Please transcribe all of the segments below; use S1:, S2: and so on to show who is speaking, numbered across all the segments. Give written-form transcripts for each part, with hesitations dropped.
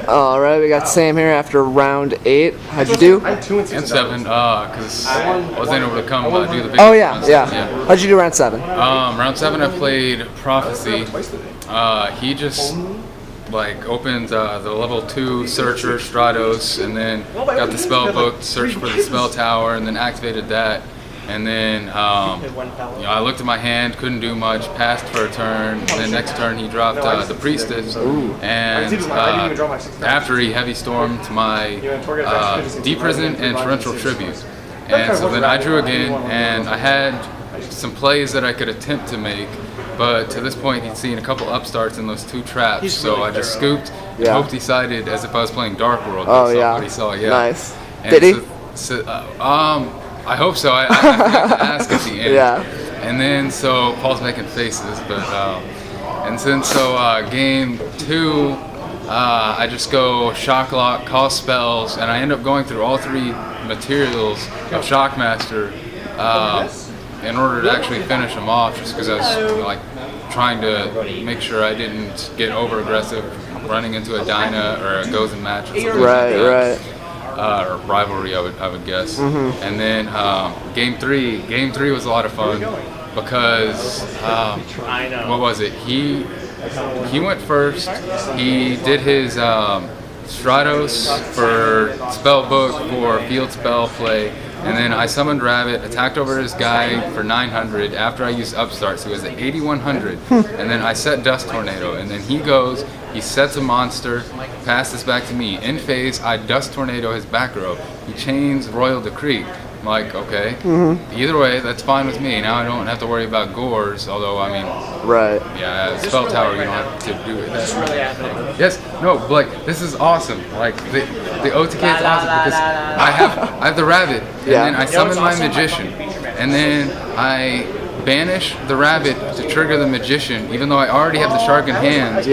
S1: All right, we got Sam here after round 8. How'd you do?
S2: And 7, because I wasn't able to come do the big
S1: Oh yeah. How'd you do round 7?
S2: Round 7 I played Prophecy. He just opened the level 2 Searcher Stratos, and then got the spell book, searched for the spell tower, and then activated that. And then I looked at my hand, couldn't do much, passed for a turn, and then next turn he dropped the Priestess, and after he heavy stormed my Deep Prison and Torrential Tribute. And so then I drew again, and I had some plays that I could attempt to make, but to this point he'd seen a couple upstarts in those 2 traps, so I just scooped and hoped he sided as if I was playing Dark World.
S1: Oh yeah.
S2: What he saw, yeah.
S1: Nice.
S2: And
S1: Did he?
S2: I hope so. I forgot to ask at the end.
S1: Yeah.
S2: And then so Paul's making faces, but game 2, I just go Shock Lock, cast spells, and I end up going through all 3 materials of Shockmaster in order to actually finish them off, just because I was trying to make sure I didn't get over aggressive, running into a Dyna or a Gozen match.
S1: Right.
S2: Or rivalry, I would guess. And then game three was a lot of fun because what was it? He went first. He did his Stratos for spell book for field spell play, and then I summoned Rabbit, attacked over his guy for 900 after I used Upstart, so he was at 8100. And then I set Dust Tornado, and then he sets a monster, passes back to me. In phase, I Dust Tornado his back row. He chains Royal Decree. I'm like, okay. Either way, that's fine with me. Now I don't have to worry about gores, although, I mean...
S1: Right.
S2: Yeah, Spell Tower, you don't have to do it. Yes, no, this is awesome. The OTK is awesome because I have the Rabbit, and then I summon my Magician, and then I banish the Rabbit to trigger the Magician, even though I already have the Shark in hand,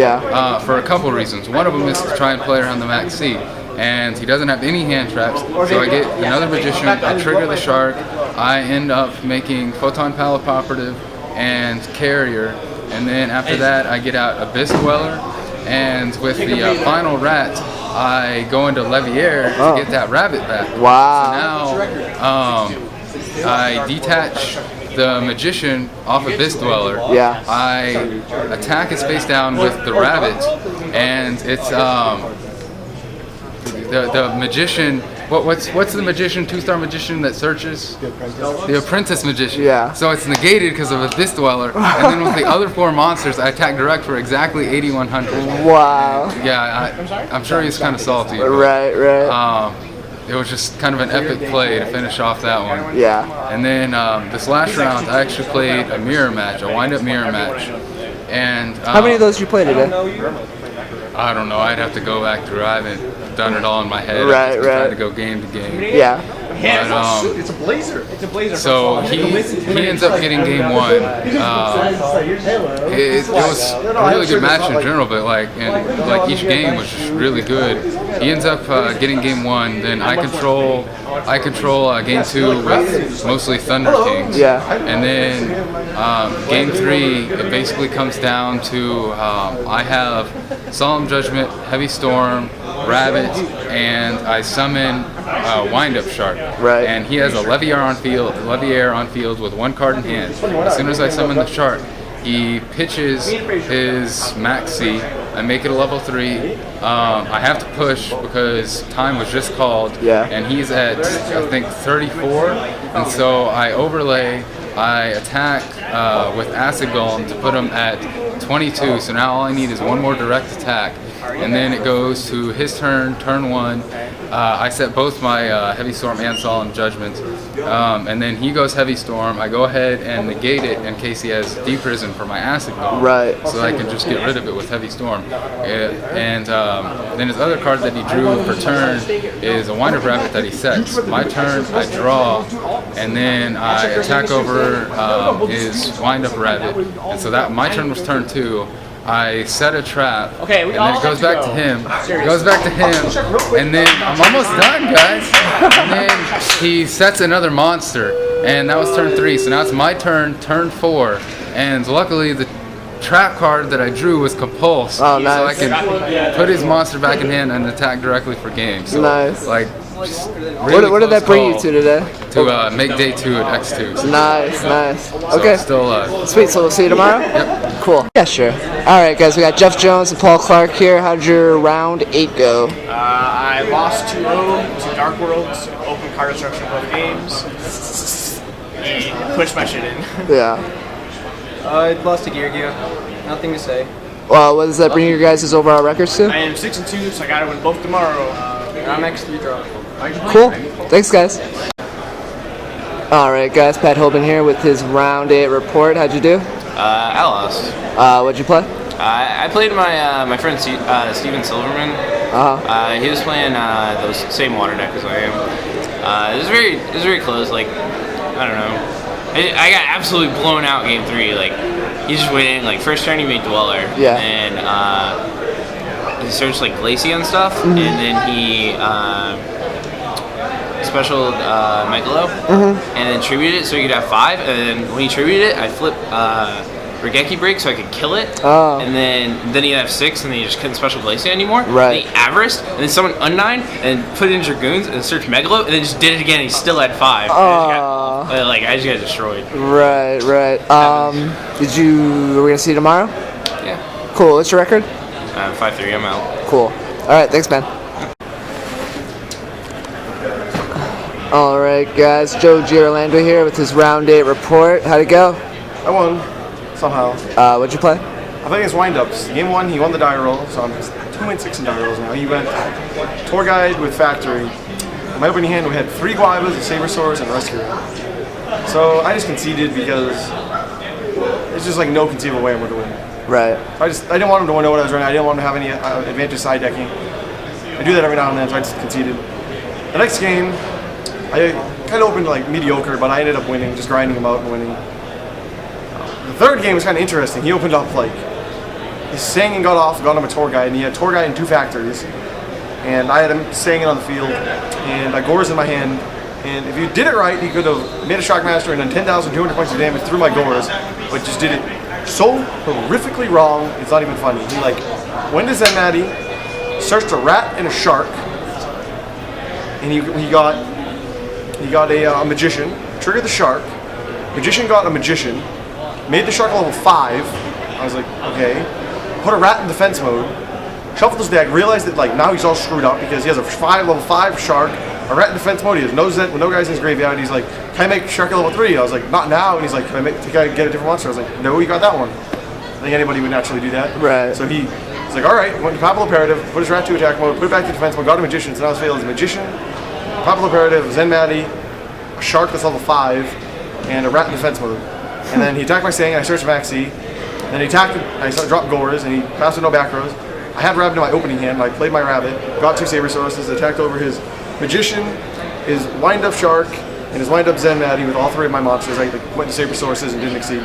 S2: for a couple reasons. One of them is to try and play around the Max C, and he doesn't have any hand traps, so I get another Magician, I trigger the Shark, I end up making Photon Palopoperative and Carrier, and then after that I get out Abyss Dweller, and with the final Rat, I go into Leviair to get that Rabbit back.
S1: Wow.
S2: So now I detach the Magician off Abyss Dweller.
S1: Yeah.
S2: I attack his face down with the Rabbit, and it's the Magician. What's the Magician, 2-star Magician that searches? The Apprentice Magician.
S1: Yeah.
S2: So it's negated because of Abyss Dweller, and then with the other 4 monsters, I attack direct for exactly 8100.
S1: Wow.
S2: Yeah, I'm sure he's kind of salty. But,
S1: Right.
S2: it was just kind of an epic play to finish off that one.
S1: Yeah.
S2: And then this last round, I actually played a mirror match, a wind-up mirror match. And
S1: how many of those did you play today?
S2: I don't know. I'd have to go back through. I haven't done it all in my head.
S1: Right.
S2: Try to go game to game.
S1: Yeah.
S2: But,
S3: it's a blazer. It's a blazer.
S2: So he ends up getting game 1. It was a really good match in general, but each game was just really good. He ends up getting game 1. Then I control game 2 with mostly Thunder Kings.
S1: Yeah.
S2: And then game 3, it basically comes down to I have Solemn Judgment, Heavy Storm, Rabbit, and I summon Wind-Up Shark.
S1: Right.
S2: And he has a Leviair on field with 1 card in hand. As soon as I summon the Shark, he pitches his Maxi. I make it a level 3. I have to push because time was just called.
S1: Yeah.
S2: And he's at, I think, 34. And so I overlay, I attack with Acid Golem to put him at 22. So now all I need is 1 more direct attack. And then it goes to his turn 1. I set both my Heavy Storm and Solemn Judgment. And then he goes Heavy Storm. I go ahead and negate it in case he has Deep Prison for my Acid Golem.
S1: Right.
S2: So I can just get rid of it with Heavy Storm. And then his other card that he drew for turn is a Wind-Up Rabbit that he sets. My turn, I draw, and then I attack over his Wind-Up Rabbit. And so that my turn was turn 2. I set a trap, and then it goes back to him. It goes back to him, and then I'm almost done, guys. And then he sets another monster, and that was turn 3. So now it's my turn, turn 4, and luckily the trap card that I drew was Compulse.
S1: Oh,
S2: So I
S1: nice.
S2: can put his monster back in hand and attack directly for game. So,
S1: Nice.
S2: like, really
S1: What did that
S2: close
S1: bring you
S2: call
S1: to today?
S2: To make day 2 at X2. So
S1: Nice. Okay.
S2: still
S1: Sweet, so we'll see you tomorrow?
S2: Yep.
S1: Cool. Yeah, sure. Alright, guys, we got Jeff Jones and Paul Clark here. How'd your round 8 go?
S3: I lost 2-0 to Dark Worlds, open card destruction both games, and pushed my shit in.
S1: Yeah.
S4: I lost to Gear Gear. Nothing to say.
S1: Well, what does that bring your guys' overall records to?
S3: I am 6-2, so I gotta win both tomorrow.
S4: I'm X3 draw.
S1: Cool. Thanks, guys. Alright, guys, Pat Hoban here with his round 8 report. How'd you do?
S5: I lost.
S1: What'd you play?
S5: I played my friend Steven Silverman. He was playing those same water deck as I am. It was very close. Like, I don't know. I got absolutely blown out game 3. Like, he just went in. Like, first turn he made Dweller.
S1: Yeah.
S5: And he searched like Glacier and stuff, and then he special Megalo, and then tributed it so he could have 5. And then when he tributed it, I flipped Regeki Break so I could kill it. And then he'd have 6, and then he just couldn't special Glacier anymore.
S1: Right.
S5: And he Avarice, and then someone Unnine, and put it in Dragoons, and searched Megalo, and then just did it again, and he still had 5. I just got destroyed.
S1: Right. Are we gonna see you tomorrow?
S5: Yeah.
S1: Cool. What's your record?
S5: 5-3, I'm out.
S1: Cool. Alright, thanks, man. Alright, guys. Joe Girolando here with his round 8 report. How'd it go?
S6: I won, somehow.
S1: What'd you play?
S6: I played against Windups. Game 1, he won the die roll, so I'm 2-6 in die rolls now. He went Tour Guide with Factory. In my opening hand, we had 3 Guayabas, a Sabersaurs, and a Rescue. So I just conceded because there's just like no conceivable way I'm going to win.
S1: Right.
S6: I didn't want him to know what I was running. I didn't want him to have any advantage side decking. I do that every now and then, so I just conceded. The next game, I kind of opened like mediocre, but I ended up winning, just grinding him out and winning. The third game was kind of interesting. He opened up like, he sang and got off, got him a Tour Guide, and he had Tour Guide in 2 factories. And I had him singing on the field, and I Gores in my hand. And if you did it right, he could have made a Shockmaster and done 10,200 points of damage through my Gores, but just did it so horrifically wrong, it's not even funny. He like went to Zenmati, searched a rat and a shark, and he got a magician, triggered the shark, magician got a magician, made the shark level 5. I was like, okay. Put a rat in defense mode, shuffled his deck, realized that like now he's all screwed up because he has a level 5 shark, a rat in defense mode, he has no Zet, no guys in his graveyard. He's like, can I make shark level 3? I was like, not now. And he's like, can I get a different monster? I was like, no, you got that one. I think anybody would naturally do that.
S1: Right.
S6: So he's like, all right, went to Papal Imperative, put his rat to attack mode, put it back to defense mode, got a magician, so now his failed as a magician, Papal Imperative, Zenmati, a shark that's level 5, and a rat in defense mode. And then he attacked my Sang, and I searched Maxi. Then he attacked, I dropped Gores, and he passed with no back rows. I had Rabbit in my opening hand, and I played my Rabbit, got 2 Sabersaurs, attacked over his magician, his wind-up shark, and his wind-up Zenmati with all 3 of my monsters. I went to Sabersaurs and didn't exceed.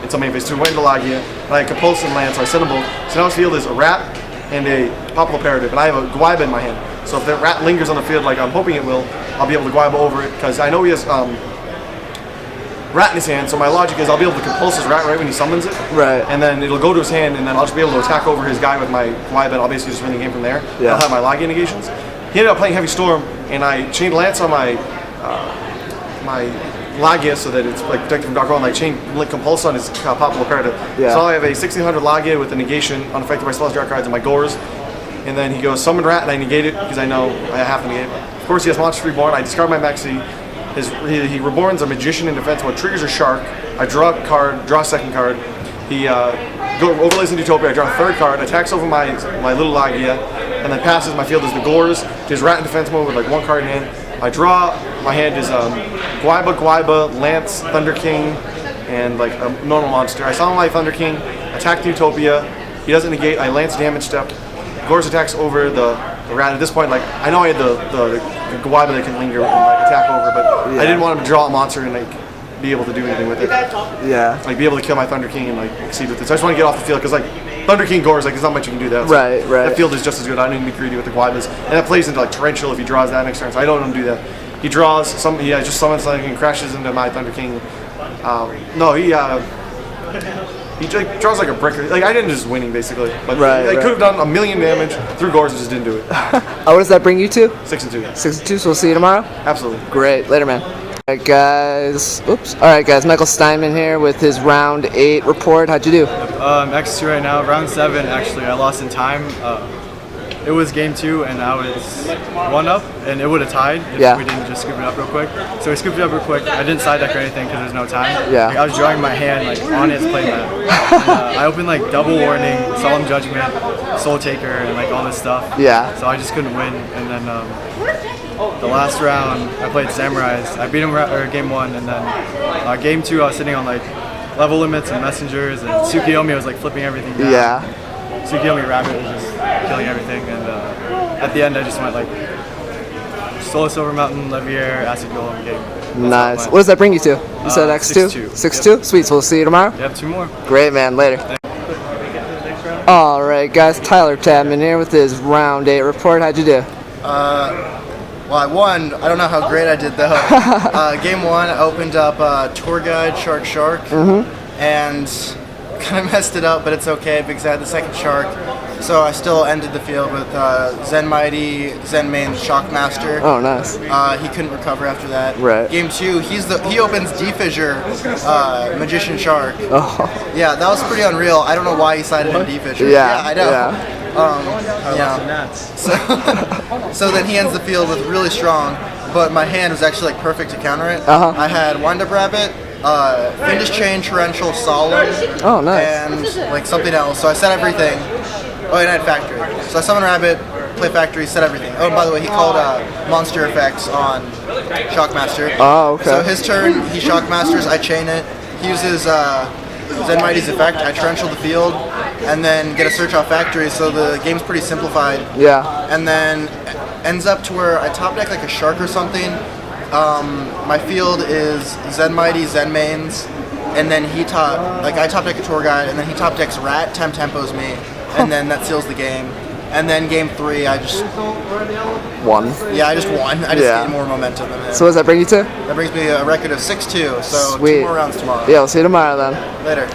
S6: It's on main phase 2, went into Lagia, and I had Compulse and Land, so I sent them both. So now his field is a rat and a Papal Imperative, and I have a Guayaba in my hand. So if that rat lingers on the field like I'm hoping it will, I'll be able to Guayaba over it, because I know he has rat in his hand, so my logic is I'll be able to Compulse his rat right when he summons it.
S1: Right.
S6: And then it'll go to his hand, and then I'll just be able to attack over his guy with my Guayaba, and I'll basically just win the game from there.
S1: Yeah.
S6: I'll have my Lagia negations. He ended up playing Heavy Storm, and I chained Lance on my Lagia so that it's like protected from Dark World, and I chained Compulse on his Papal Imperative.
S1: Yeah.
S6: So I have a 1600 Lagia with a negation unaffected by spells, dark cards, and my Gores. And then he goes summon rat, and I negate it because I know I have to negate it. Of course, he has Monster Reborn. I discard my Maxi. He reborns a magician in defense mode, triggers a shark. I draw a card, draw a second card. He overlays into Utopia. I draw a 3rd card, attacks over my little Lagia, and then passes. My field is the Gores to his rat in defense mode with like 1 card in hand. I draw. My hand is Guayaba, Lance, Thunder King, and like a normal monster. I summon my Thunder King, attack the Utopia. He doesn't negate. I Lance damage step. Gores attacks over the rat. At this point, like I know I had the Guayaba that can linger and like attack over, but
S1: Yeah.
S6: I didn't want him to draw a monster and like be able to do anything with it.
S1: Yeah.
S6: Like be able to kill my Thunder King and like exceed with it. So I just want to get off the field because like Thunder King Gores, like there's not much you can do that. So
S1: Right.
S6: that field is just as good. I don't even be greedy with the Guayabas, and that plays into like Torrential if he draws that next turn. So I don't want him to do that. He draws some. He just summons something and crashes into my Thunder King. No, he He like, draws like a brick. Like I didn't just winning basically. But
S1: Right,
S6: I
S1: right.
S6: could have done 1,000,000 damage through Gores and just didn't do it.
S1: What does that bring you to?
S6: 6-2.
S1: 6-2, so we'll see you tomorrow?
S6: Absolutely.
S1: Great. Later, man. Alright, guys. Oops. Alright, guys. Michael Steinman here with his round 8 report. How'd you do?
S7: X2 right now. Round 7, actually, I lost in time. It was game 2, and I was 1 up, and it would have tied if
S1: Yeah.
S7: we didn't just scoop it up real quick. So we scooped it up real quick. I didn't side deck or anything because there's no time.
S1: Yeah.
S7: Like, I was drawing my hand like on its playmat. And, I opened like double warning, solemn judgment, soul taker, and like all this stuff.
S1: Yeah.
S7: So I just couldn't win, and then the last round I played Samurais. I beat him game 1, and then game 2 I was sitting on like level limits and messengers, and Tsukiyomi was like flipping everything down.
S1: Yeah.
S7: Tsukiyomi Rabbit was just killing everything, and at the end I just went like Solar Silver Mountain, Levier, Acid Golem game.
S1: Nice. What does that bring you to? You said X2?
S7: 6-2.
S1: 6-2? Sweet. So we'll see you tomorrow?
S7: You have 2 more.
S1: Great, man. Later. Alright, guys. Tyler Tabman here with his round 8 report. How'd you do?
S8: Well, I won. I don't know how great I did though. Game 1, I opened up Tour Guide Shark, and kind of messed it up, but it's okay because I had the second Shark. So I still ended the field with Zen Mighty, Zen Main Shockmaster.
S1: Oh, nice.
S8: He couldn't recover after that.
S1: Right.
S8: Game 2, he opens D-Fissure, Magician Shark.
S1: Oh.
S8: Yeah, that was pretty unreal. I don't know why he sided in D-Fissure.
S1: Yeah,
S8: I know.
S1: yeah.
S8: So then he ends the field with really strong, but my hand was actually like perfect to counter it. I had Wind Up Rabbit, Fiendish Chain, Torrential, Solemn,
S1: Oh, nice.
S8: and like something else. So I set everything. Oh, and I had Factory. So I summon Rabbit, play Factory, set everything. Oh, and by the way, he called Monster Effects on Shockmaster.
S1: Oh, okay.
S8: So his turn, he Shockmasters, I chain it. He uses Zen Mighty's effect, I torrential the field, and then get a search off Factory, so the game's pretty simplified.
S1: Yeah.
S8: And then ends up to where I top deck like a Shark or something. My field is Zen Mighty, Zen Mains, and then I top deck a Tour Guide, and then he top decks Rat, tempos me, and then that seals the game. And then game 3, I just
S1: won.
S8: Yeah, I just won. I just
S1: Yeah.
S8: gained more momentum than him.
S1: So what does that bring you to?
S8: That brings me a record of 6-2. So
S1: Sweet.
S8: 2 more rounds tomorrow.
S1: Yeah, we'll see you tomorrow then.
S8: Later.